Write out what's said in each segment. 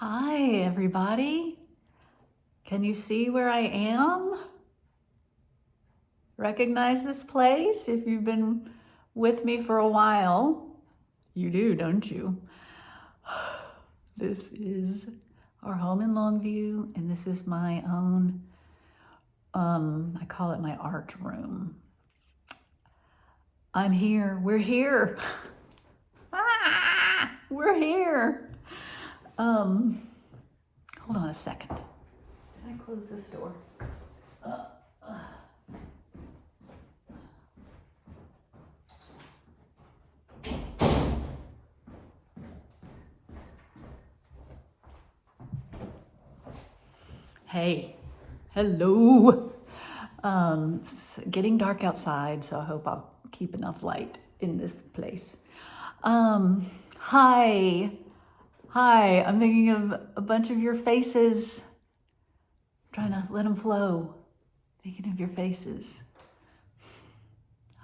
Hi, everybody. Can you see where I am? Recognize this place? If you've been with me for a while, you do, don't you? This is our home in Longview, and this is my own, I call it my art room. I'm here. We're here. We're here. Hold on a second. Did I close this door? Hey, hello. It's getting dark outside, so I hope I'll keep enough light in this place. Hi. I'm thinking of a bunch of your faces. I'm trying to let them flow. Thinking of your faces.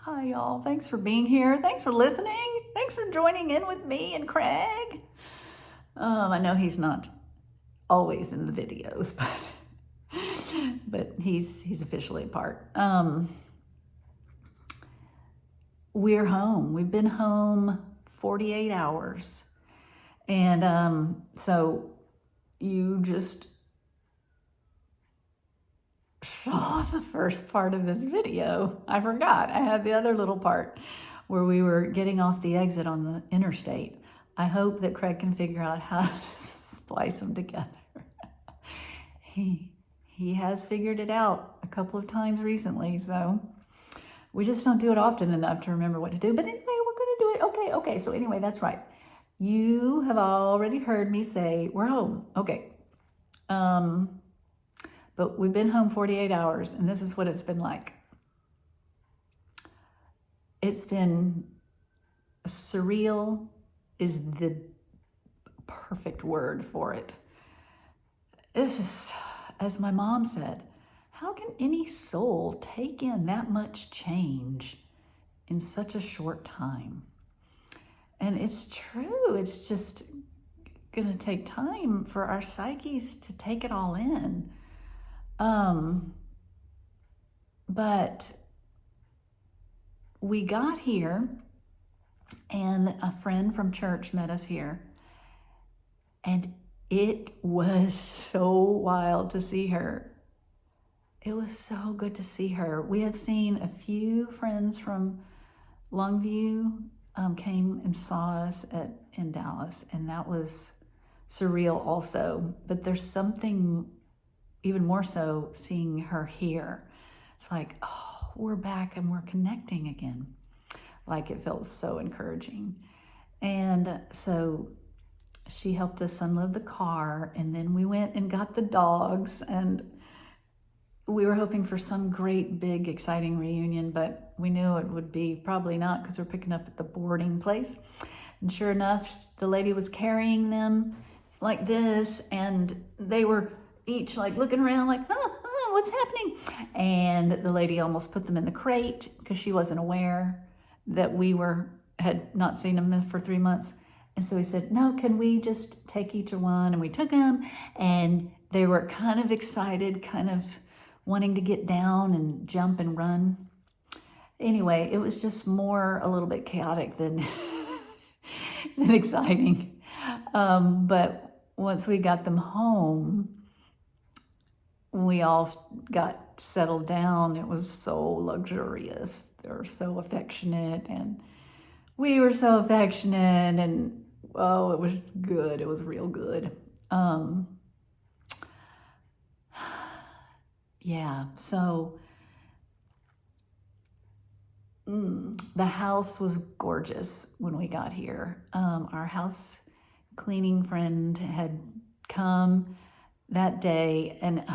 Hi, y'all. Thanks for being here. Thanks for listening. Thanks for joining in with me and Craig. I know he's not always in the videos, but he's officially a part. We're home. We've been home 48 hours. And so you just saw the first part of this video. I forgot. I had the other little part where we were getting off the exit on the interstate. I hope that Craig can figure out how to splice them together. He has figured it out a couple of times recently, so we just don't do it often enough to remember what to do. But anyway, we're going to do it. Okay. So anyway, that's right. You have already heard me say we're home. Okay. But we've been home 48 hours, and this is what it's been like. It's been surreal is the perfect word for it. It's just, as my mom said, how can any soul take in that much change in such a short time? And it's true. It's just going to take time for our psyches to take it all in. But we got here, and a friend from church met us here, and it was so wild to see her. It was so good to see her. We have seen a few friends from Longview came and saw us in Dallas, and that was surreal also. But there's something even more so seeing her here. It's like, oh, we're back and we're connecting again. Like, it felt so encouraging. And so she helped us unload the car, and then we went and got the dogs, and we were hoping for some great, big, exciting reunion, but we knew it would be probably not, because we're picking up at the boarding place. And sure enough, the lady was carrying them like this, and they were each like looking around like, what's happening? And the lady almost put them in the crate because she wasn't aware that we had not seen them for 3 months. And so we said, no, can we just take each one? And we took them, and they were kind of excited, kind of wanting to get down and jump and run. Anyway, it was just more a little bit chaotic than exciting. But once we got them home, we all got settled down. It was so luxurious. They were so affectionate, and we were so affectionate, and oh, it was good. It was real good. Yeah, so the house was gorgeous when we got here. Our house cleaning friend had come that day, and it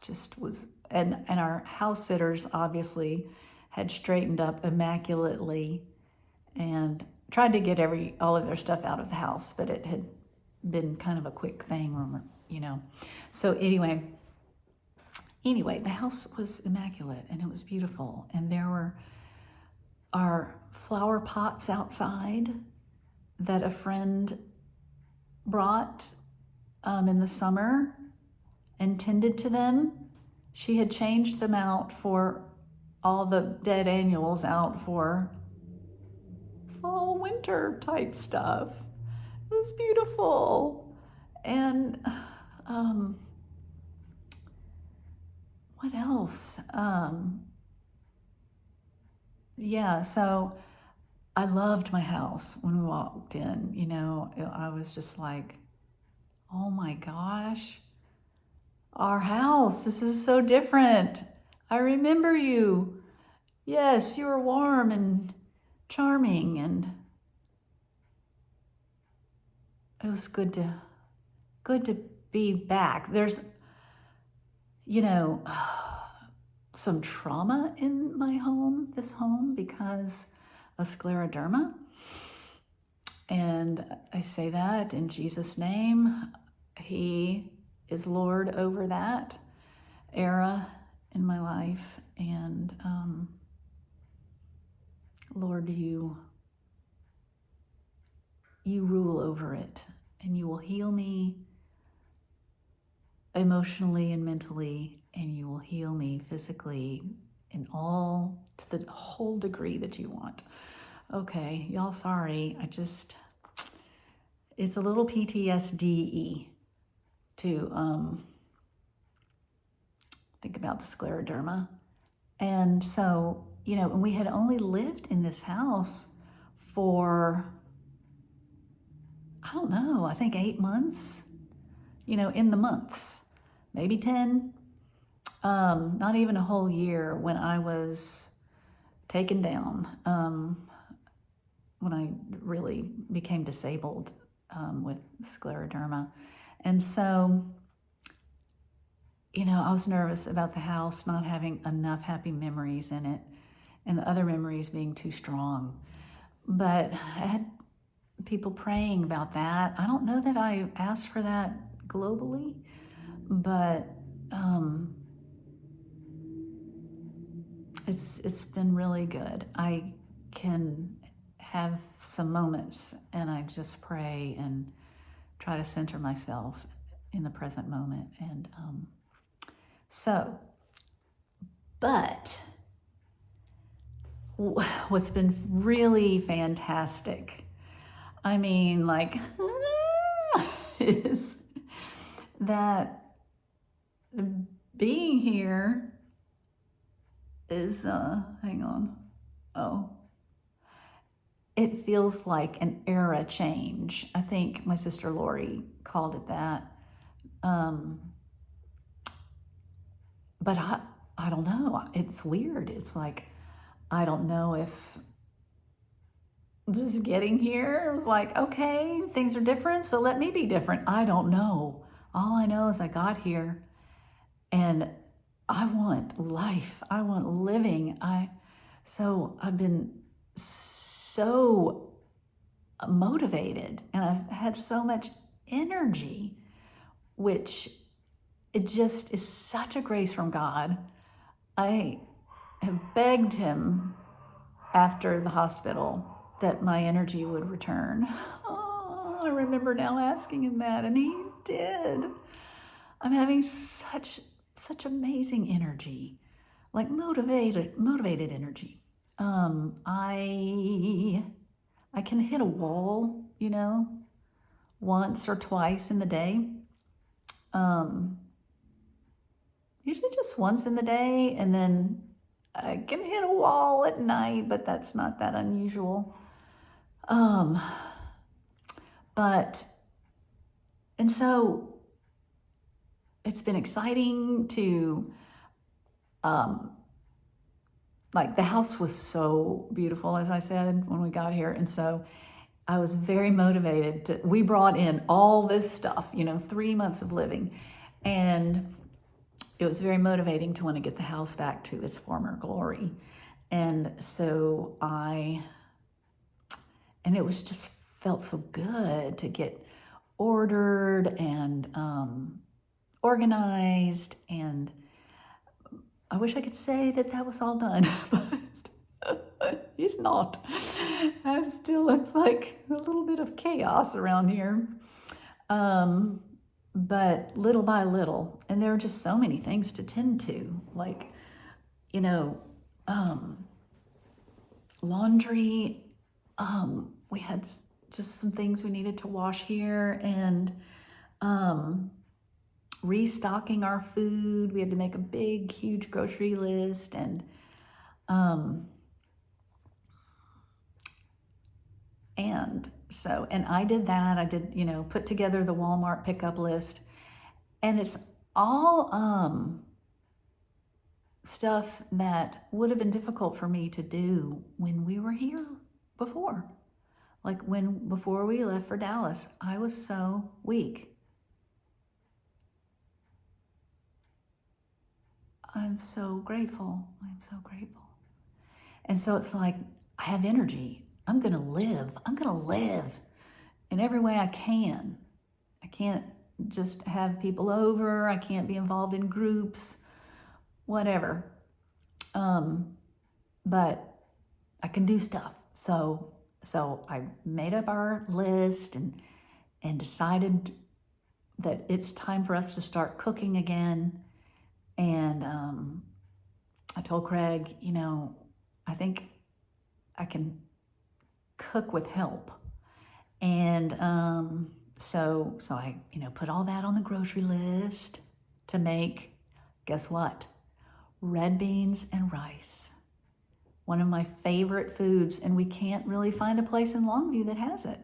just was, and our house sitters obviously had straightened up immaculately and tried to get all of their stuff out of the house, but it had been kind of a quick thing, So anyway, the house was immaculate, and it was beautiful, and there were our flower pots outside that a friend brought in the summer and tended to them. She had changed them out for all the dead annuals out for fall winter type stuff. It was beautiful. And what else? Yeah, so I loved my house when we walked in. You know, I was just like, oh my gosh, our house, this is so different. I remember you. Yes, you were warm and charming, and it was good to be back. There's, you know, some trauma in my home, this home, because of scleroderma. And I say that in Jesus' name. He is Lord over that era in my life. And Lord, you rule over it, and you will heal me emotionally and mentally, and you will heal me physically in all, to the whole degree that you want. Okay, y'all, sorry. It's a little PTSD to think about the scleroderma. And so, you know, and we had only lived in this house for, I don't know, I think 8 months, you know, in the months, maybe 10, not even a whole year when I was taken down, when I really became disabled with scleroderma. And so, you know, I was nervous about the house not having enough happy memories in it and the other memories being too strong. But I had people praying about that. I don't know that I asked for that globally, but it's been really good. I can have some moments and I just pray and try to center myself in the present moment. And but what's been really fantastic, I mean, like, is that being here is, hang on. Oh, it feels like an era change. I think my sister Lori called it that. But I don't know. It's weird. It's like, I don't know if just getting here was like, okay, things are different, so let me be different. I don't know. All I know is I got here and I want life. I want living. So I've been so motivated and I've had so much energy, which it just is such a grace from God. I have begged him after the hospital that my energy would return. Oh, I remember now asking him that, and he did. I'm having such amazing energy, like motivated energy. I can hit a wall, you know, once or twice in the day. Usually just once in the day, and then I can hit a wall at night, but that's not that unusual. And so it's been exciting to, like, the house was so beautiful, as I said, when we got here. And so I was very motivated we brought in all this stuff, you know, 3 months of living. And it was very motivating to want to get the house back to its former glory. And so and it was just felt so good to get ordered and organized. And I wish I could say that was all done, but it's not. It still looks like a little bit of chaos around here. but little by little, and there are just so many things to tend to, like, you know, laundry. We had just some things we needed to wash here, and restocking our food. We had to make a big, huge grocery list, and I did that. I did, put together the Walmart pickup list, and it's all stuff that would have been difficult for me to do when we were here before. Like before we left for Dallas, I was so weak. I'm so grateful. I'm so grateful. And so it's like, I have energy. I'm going to live. I'm going to live in every way I can. I can't just have people over. I can't be involved in groups, whatever. But I can do stuff. So I made up our list and decided that it's time for us to start cooking again. And I told Craig, I think I can cook with help. And so I, put all that on the grocery list to make, guess what? Red beans and rice. One of my favorite foods, and we can't really find a place in Longview that has it.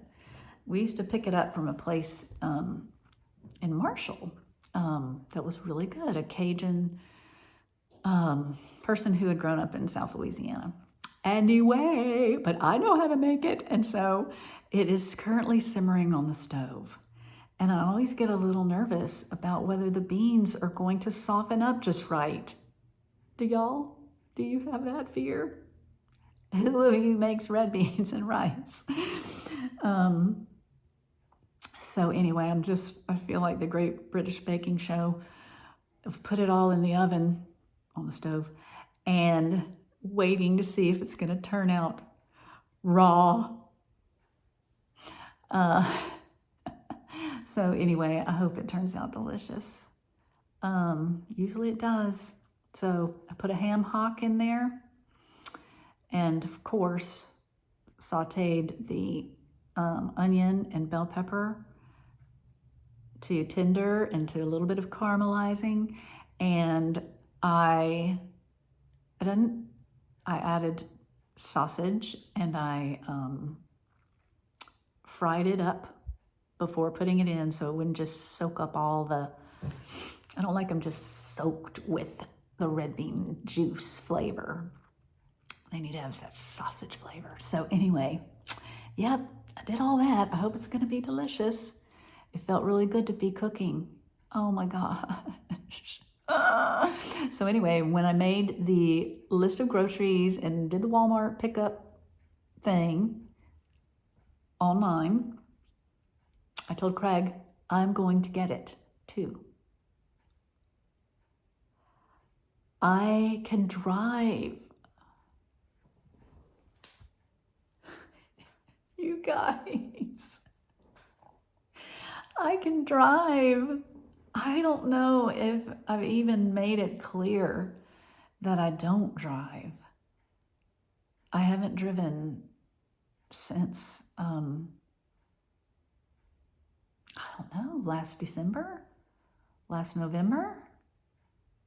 We used to pick it up from a place in Marshall that was really good, a Cajun person who had grown up in South Louisiana. Anyway, but I know how to make it, and so it is currently simmering on the stove. And I always get a little nervous about whether the beans are going to soften up just right. Do you have that fear? Who makes red beans and rice? So anyway, I feel like the Great British Baking Show. I've put it all in the oven on the stove and waiting to see if it's going to turn out raw. So anyway, I hope it turns out delicious. Usually it does. So I put a ham hock in there, and of course sauteed the onion and bell pepper to tender and to a little bit of caramelizing, and I added sausage, and I fried it up before putting it in so it wouldn't just soak up I don't like them just soaked with the red bean juice flavor. They need to have that sausage flavor. So anyway, yep, I did all that. I hope it's going to be delicious. It felt really good to be cooking. Oh my gosh. So anyway, when I made the list of groceries and did the Walmart pickup thing online, I told Craig, I'm going to get it too. I can drive. You guys, I can drive. I don't know if I've even made it clear that I don't drive. I haven't driven since, I don't know, last December, last November.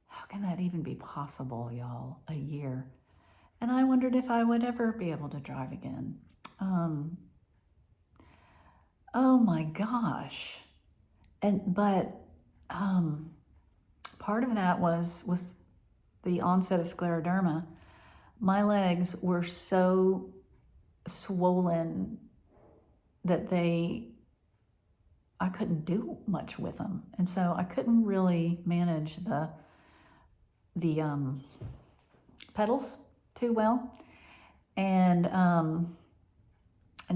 How can that even be possible, y'all? A year. And I wondered if I would ever be able to drive again. Oh my gosh. But part of that was the onset of scleroderma. My legs were so swollen that I couldn't do much with them. And so I couldn't really manage the pedals too well. And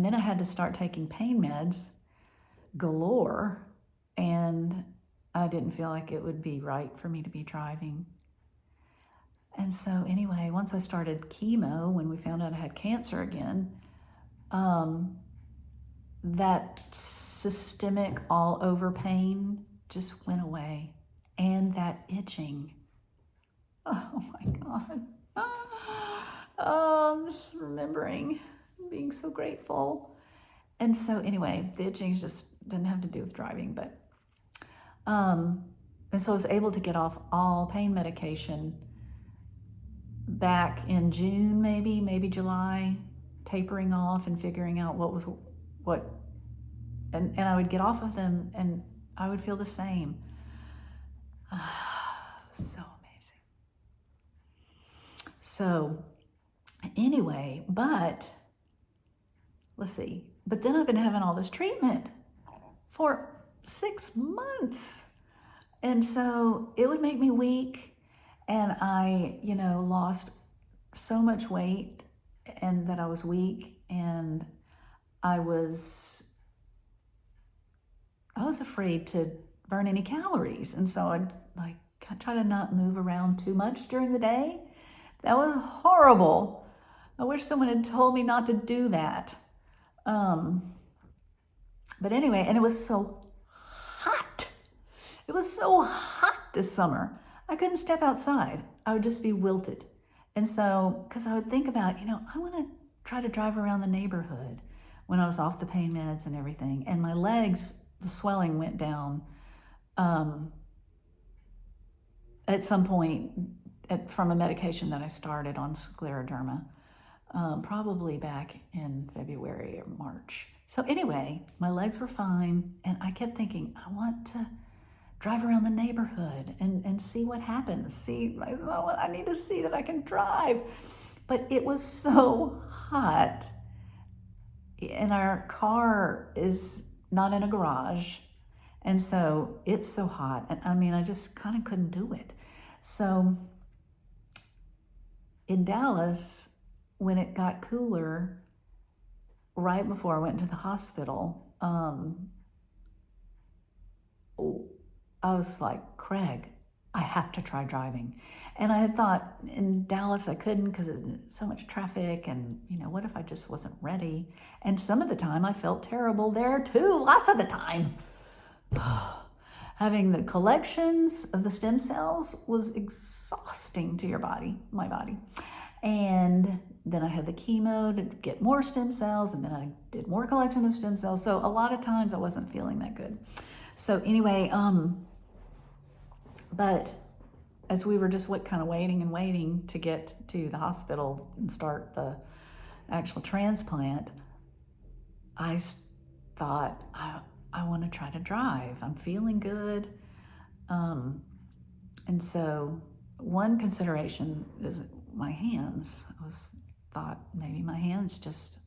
then I had to start taking pain meds galore, and I didn't feel like it would be right for me to be driving. And so anyway, once I started chemo, when we found out I had cancer again, that systemic all over pain just went away. And that itching. Oh my God. Oh, I'm just remembering being so grateful. And so anyway, the itching just didn't have to do with driving, but and so I was able to get off all pain medication back in June, maybe July, tapering off and figuring out what, and I would get off of them and I would feel the same. So amazing. So anyway, but let's see. But then I've been having all this treatment for 6 months. And so it would make me weak. And I, lost so much weight and that I was weak. And I was afraid to burn any calories. And so I'd try to not move around too much during the day. That was horrible. I wish someone had told me not to do that. But anyway, and it was so hot. It was so hot this summer. I couldn't step outside. I would just be wilted. And so, because I would think about, I want to try to drive around the neighborhood when I was off the pain meds and everything. And my legs, the swelling went down at some point from a medication that I started on scleroderma, probably back in February or March. So anyway, my legs were fine, and I kept thinking, I want to drive around the neighborhood and see what happens. I need to see that I can drive. But it was so hot, and our car is not in a garage, and so it's so hot. And I just kind of couldn't do it. So in Dallas, when it got cooler, right before I went to the hospital, I was like, Craig, I have to try driving. And I had thought in Dallas I couldn't because of so much traffic, and what if I just wasn't ready? And some of the time I felt terrible there too, lots of the time. Having the collections of the stem cells was exhausting to my body. And then I had the chemo to get more stem cells, and then I did more collection of stem cells. So a lot of times I wasn't feeling that good. So anyway, but as we were just kind of waiting to get to the hospital and start the actual transplant, I thought, I want to try to drive. I'm feeling good. And so one consideration is my hands. I thought maybe my hands just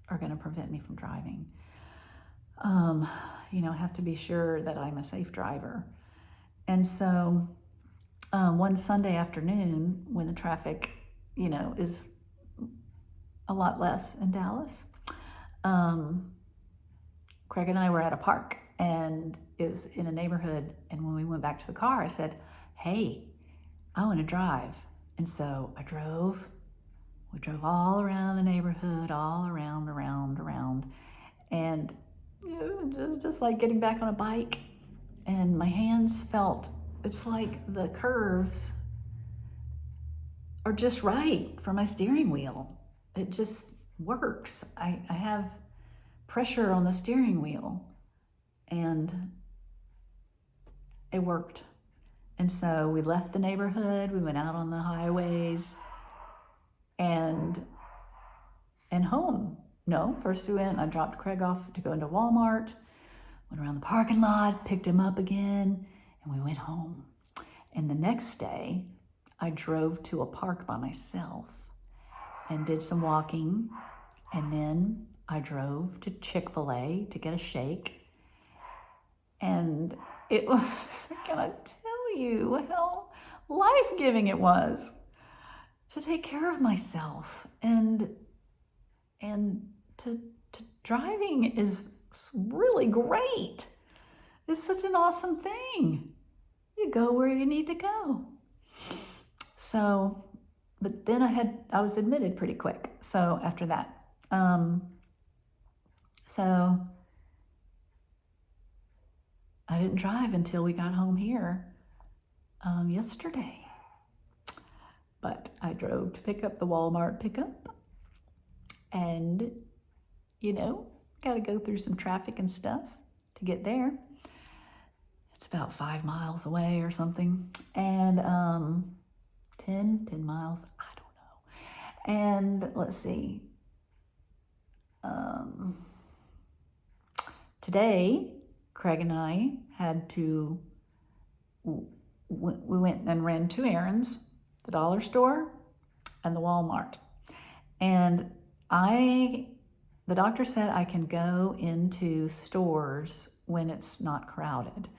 are going to prevent me from driving. I have to be sure that I'm a safe driver. And so one Sunday afternoon, when the traffic, is a lot less in Dallas, Craig and I were at a park, and it was in a neighborhood. And when we went back to the car, I said, hey, I want to drive. And so we drove all around the neighborhood, all around, and just like getting back on a bike. And my hands it's like the curves are just right for my steering wheel. It just works. I have pressure on the steering wheel, and it worked. And so we left the neighborhood, we went out on the highways and home. No, first I dropped Craig off to go into Walmart, went around the parking lot, picked him up again, and we went home. And the next day, I drove to a park by myself and did some walking. And then I drove to Chick-fil-A to get a shake. And it was, I cannot tell you how life-giving it was to take care of myself. And to driving is really great. It's such an awesome thing. You go where you need to go. So, but then I was admitted pretty quick. So after that, I didn't drive until we got home here yesterday. But I drove to pick up the Walmart pickup. And, got to go through some traffic and stuff to get there. It's about 5 miles away or something. And 10 miles, I don't know. And let's see. Today, Craig and I had to, we went and ran 2 errands, the dollar store and the Walmart. And the doctor said I can go into stores when it's not crowded.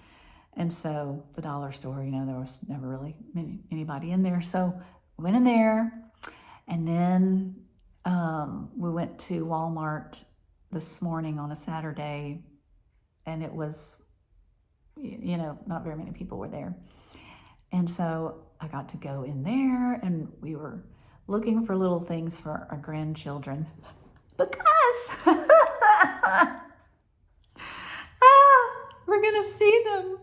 And so the dollar store, there was never really anybody in there. So we went in there, and then we went to Walmart this morning on a Saturday, and it was, not very many people were there. And so I got to go in there, and we were looking for little things for our grandchildren because we're going to see them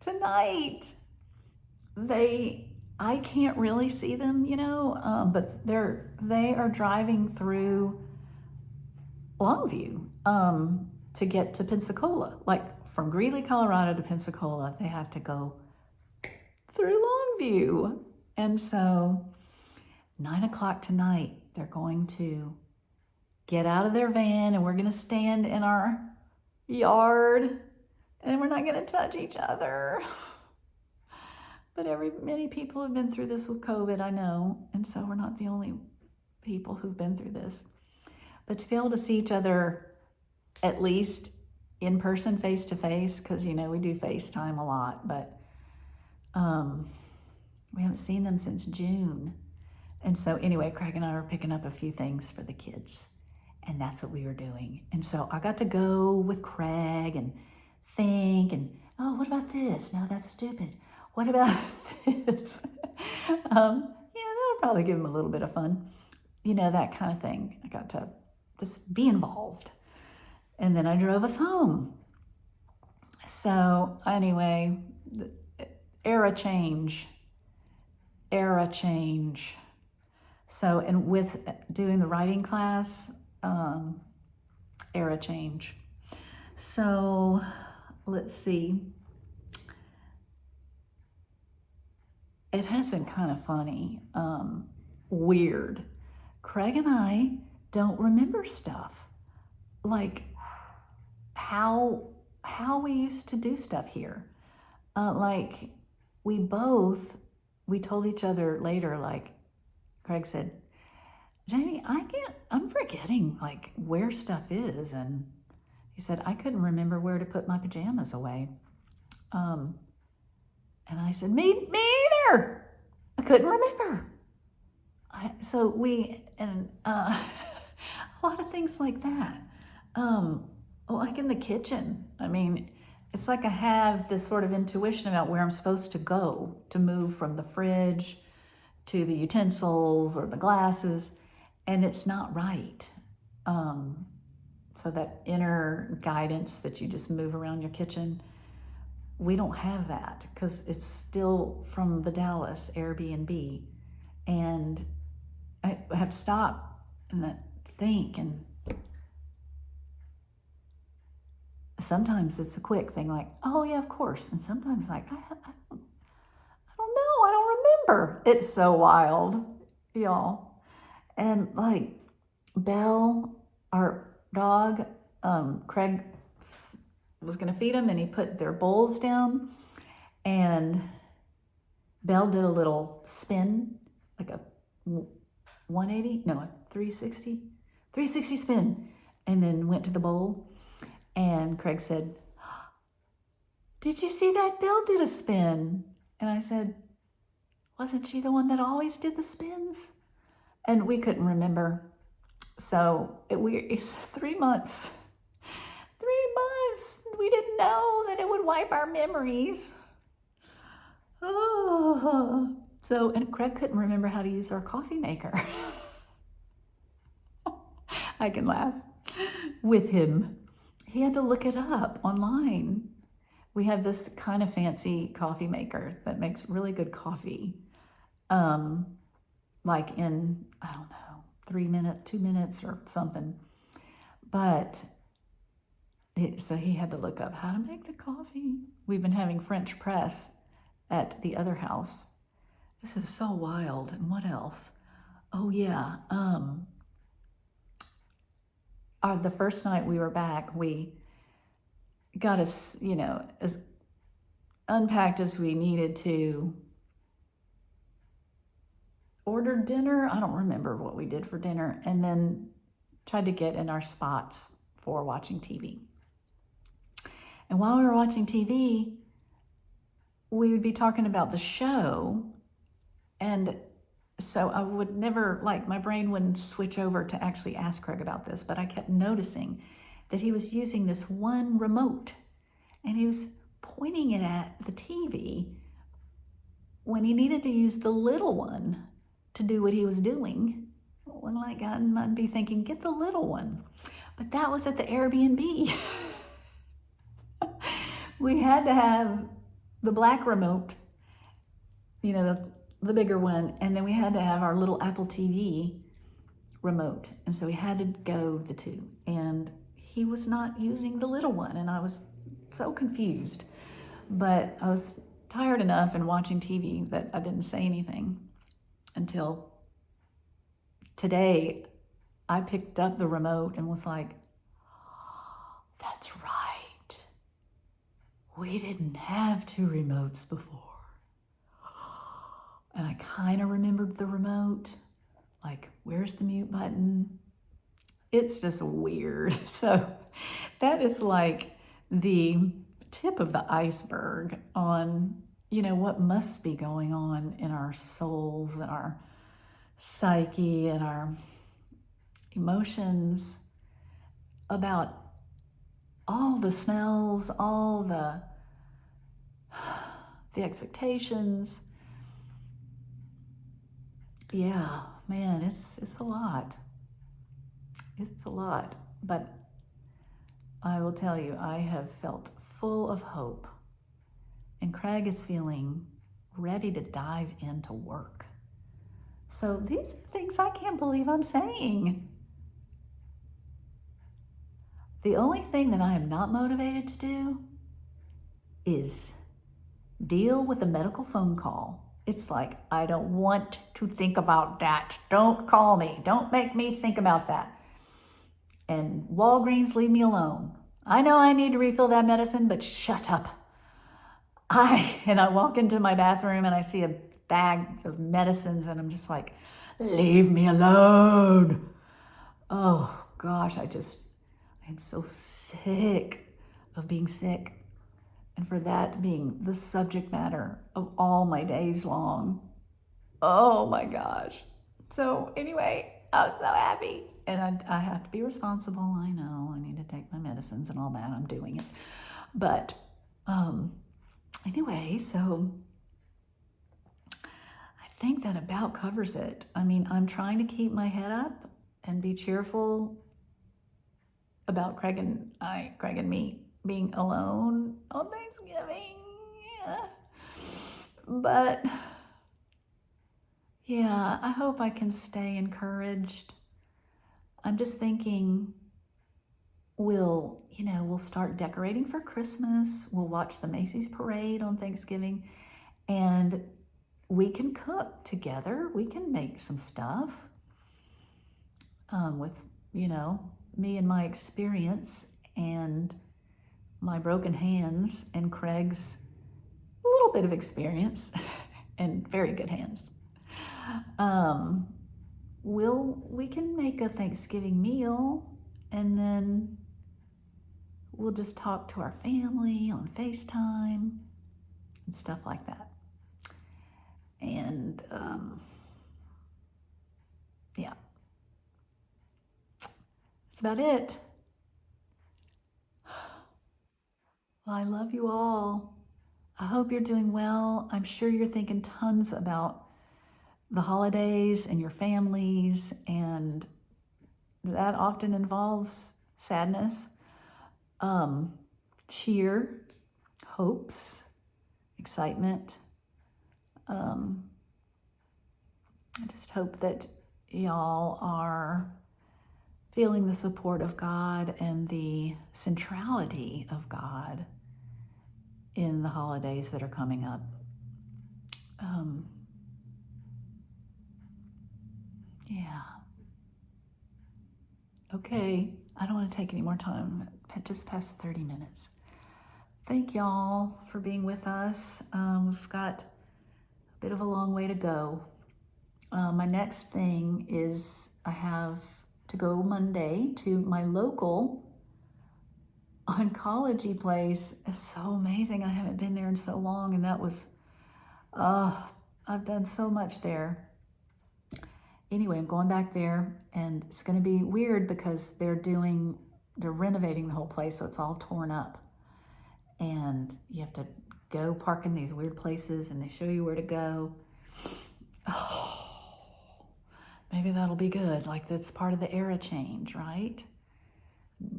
tonight. I can't really see them, but they are driving through Longview to get to Pensacola. Like from Greeley, Colorado to Pensacola, they have to go through Longview. And so 9 o'clock tonight, they're going to get out of their van, and we're going to stand in our yard, and we're not going to touch each other. But many people have been through this with COVID, I know, and so we're not the only people who've been through this. But to be able to see each other at least in person, face to face, because we do FaceTime a lot, but we haven't seen them since June. And so anyway, Craig and I were picking up a few things for the kids, and that's what we were doing. And so I got to go with Craig and think, and oh, what about this? No, that's stupid. What about this? That'll probably give him a little bit of fun. That kind of thing. I got to just be involved. And then I drove us home. So anyway, era change. So, and with doing the writing class, era change. So let's see. It has been kind of funny, weird. Craig and I don't remember stuff, like how we used to do stuff here. Like we told each other later, like Craig said, Jamie, I'm forgetting like where stuff is. And he said, I couldn't remember where to put my pajamas away. And I said, me either. I couldn't remember. A lot of things like that. Like in the kitchen. I mean, it's like I have this sort of intuition about where I'm supposed to go to move from the fridge to the utensils or the glasses, and it's not right. So that inner guidance that you just move around your kitchen, we don't have that because it's still from the Dallas Airbnb. And I have to stop and think, and sometimes it's a quick thing like, oh yeah, of course. And sometimes like, I don't know, I don't remember. It's so wild, y'all. And like Belle, our dog, Craig was gonna feed them, and he put their bowls down, and Belle did a little spin, like a 180, no, a 360 spin, and then went to the bowl. And Craig said, did you see that? Belle did a spin. And I said, wasn't she the one that always did the spins? And we couldn't remember. So it's 3 months. 3 months. We didn't know that it would wipe our memories. Oh. So, and Craig couldn't remember how to use our coffee maker. I can laugh with him. He had to look it up online. We have this kind of fancy coffee maker that makes really good coffee. Um, like in, I don't know, 3 minutes, 2 minutes or something. But so he had to look up how to make the coffee. We've been having French press at the other house. This is so wild. And what else? Oh yeah. The first night we were back, we got us, as unpacked as we needed to. Ordered dinner. I don't remember what we did for dinner, and then tried to get in our spots for watching TV. And while we were watching TV, we would be talking about the show, and so I would never, like, my brain wouldn't switch over to actually ask Craig about this, but I kept noticing that he was using this one remote, and he was pointing it at the TV when he needed to use the little one to do what he was doing. When I'd be thinking, get the little one. But that was at the Airbnb. We had to have the black remote, the bigger one, and then we had to have our little Apple TV remote. And so we had to go the two. And he was not using the little one, and I was so confused. But I was tired enough and watching TV that I didn't say anything until today. I picked up the remote and was like, that's right. We didn't have two remotes before. And I kind of remembered the remote. Like, where's the mute button? It's just weird. So that is like the tip of the iceberg on, what must be going on in our souls and our psyche and our emotions about all the smells, all the expectations. Yeah, man, it's a lot. It's a lot. But I will tell you, I have felt full of hope. And Craig is feeling ready to dive into work. So these are things I can't believe I'm saying. The only thing that I am not motivated to do is deal with a medical phone call. It's like, I don't want to think about that. Don't call me. Don't make me think about that. And Walgreens, leave me alone. I know I need to refill that medicine, but shut up. I walk into my bathroom and I see a bag of medicines and I'm just like, leave me alone. Oh gosh, I'm so sick of being sick. And for that being the subject matter of all my days long. Oh my gosh. So anyway, I'm so happy. And I have to be responsible. I know I need to take my medicines and all that. I'm doing it. But anyway, so I think that about covers it. I mean, I'm trying to keep my head up and be cheerful about Craig and me being alone on Thanksgiving. Yeah. But yeah, I hope I can stay encouraged. I'm just thinking we'll start decorating for Christmas. We'll watch the Macy's parade on Thanksgiving, and we can cook together. We can make some stuff with, me and my experience and my broken hands and Craig's little bit of experience and very good hands. We can make a Thanksgiving meal, and then we'll just talk to our family on FaceTime and stuff like that. And yeah, that's about it. Well, I love you all. I hope you're doing well. I'm sure you're thinking tons about the holidays and your families, and that often involves sadness, cheer, hopes, excitement. I just hope that y'all are feeling the support of God and the centrality of God in the holidays that are coming up. Yeah. Okay, I don't want to take any more time. Just past 30 minutes. Thank y'all for being with us. We've got a bit of a long way to go. My next thing is I have to go Monday to my local oncology place. It's so amazing. I haven't been there in so long, and that was, I've done so much there. Anyway, I'm going back there, and it's going to be weird because they're renovating the whole place, so it's all torn up. And you have to go park in these weird places, and they show you where to go. Oh, maybe that'll be good. Like, that's part of the era change, right?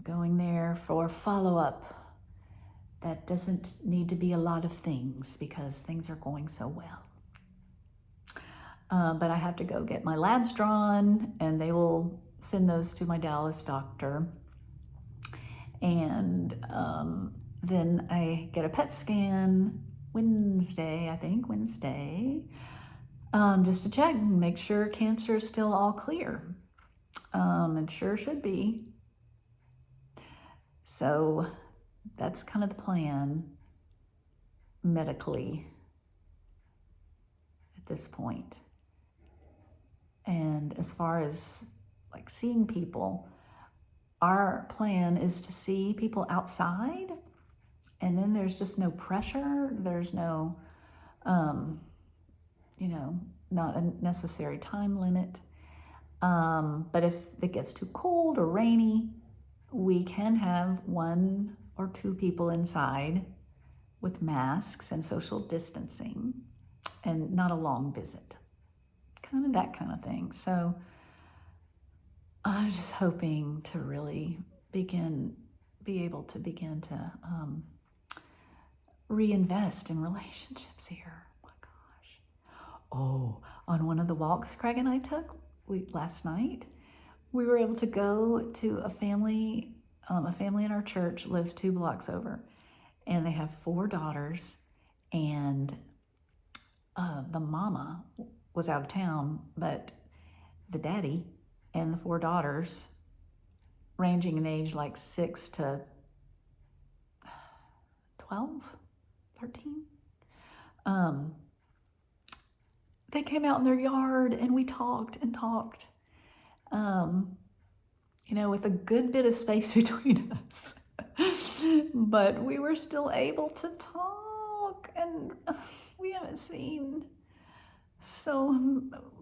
Going there for follow-up. That doesn't need to be a lot of things because things are going so well. But I have to go get my labs drawn, and they will send those to my Dallas doctor. And then I get a PET scan Wednesday, just to check and make sure cancer is still all clear. It sure should be. So that's kind of the plan medically at this point. And as far as like seeing people, our plan is to see people outside, and then there's just no pressure. There's no, not a necessary time limit. But if it gets too cold or rainy, we can have 1 or 2 people inside with masks and social distancing, and not a long visit. Kind of that kind of thing. So I'm just hoping to really be able to begin to reinvest in relationships here. Oh my gosh. Oh, on one of the walks Craig and I took last night, we were able to go to a family in our church lives 2 blocks over, and they have 4 daughters, and the mama was out of town, but the daddy and the 4 daughters, ranging in age like 6 to 12, 13, they came out in their yard and we talked and talked, with a good bit of space between us. But we were still able to talk, and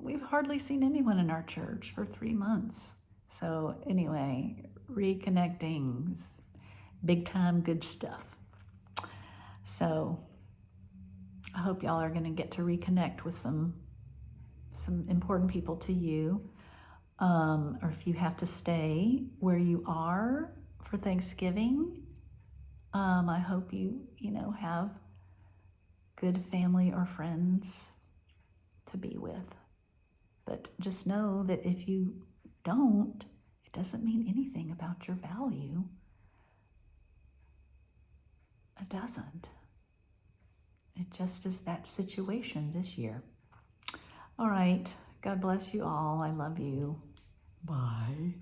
we've hardly seen anyone in our church for 3 months. So anyway, reconnecting, big time good stuff. So I hope y'all are going to get to reconnect with some important people to you. Or if you have to stay where you are for Thanksgiving, I hope you have good family or friends to be with. But just know that if you don't, it doesn't mean anything about your value. It doesn't. It just is that situation this year. All right. God bless you all. I love you. Bye.